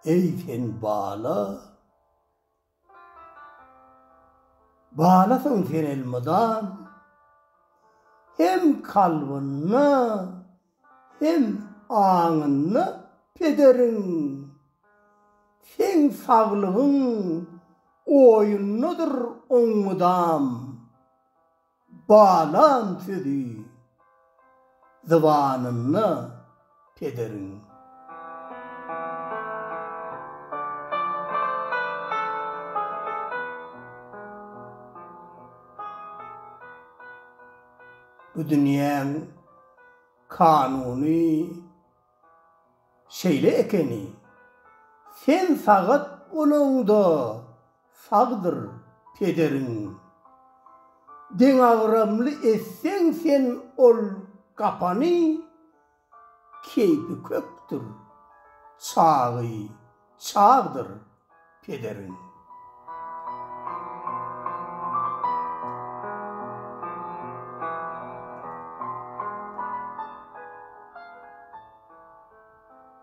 ey sen bağla. Bağlasın sen elmadan, hem kalbını hem ağını pederin. Sen sağlığın oyunudur onmudam. Bağlan sözi zıvanını pederin. Bu dünyanın kanuni şeyle ekeni, sen sağıt onunda sağdır pederin. Den ağramlı essen sen ol kapani, keyfi köktür, çağı çağdır pederin.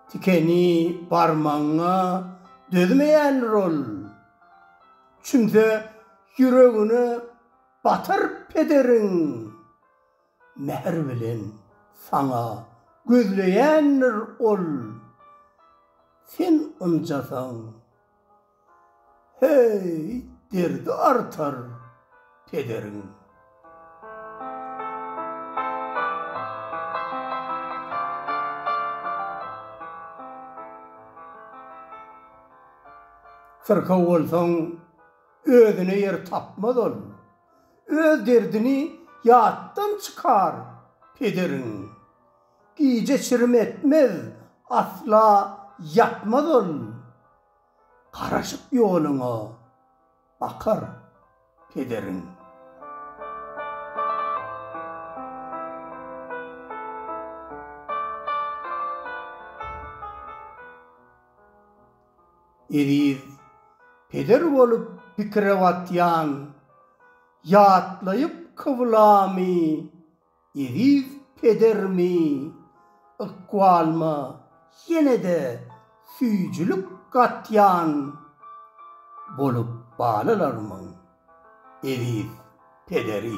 Tikeni parmağına dözmeyen rol. Çünkü yüreğini batır pederin. Mehr bilen sana gözleyenler ol. Sen oncasan, hey derdi artar pederin. Sırka olsan özüne yer tapmaz ol. Öz derdini yattan çıkar pederin. Gece çirmetmez asla yatmaz ol. Karaşık yoluna bakar pederin. Eriz peder bolup pikrevatyan, yatlayıp kıvlami, eriz peder mi, ıkval mı, yine de süycülük katyan, bolup bağlılar mı, eriz pederi.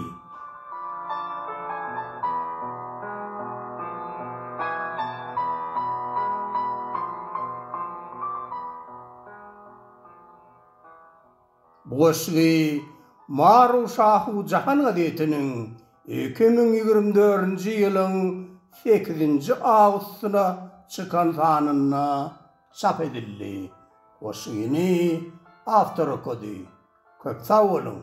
Boşluğu Maru Şahu Cahan Gadiyetinin 2024 yılın 8. Ağustos'una çıkan sanına çap edildi. Boşluğunu after okudi. Köp sağ olun.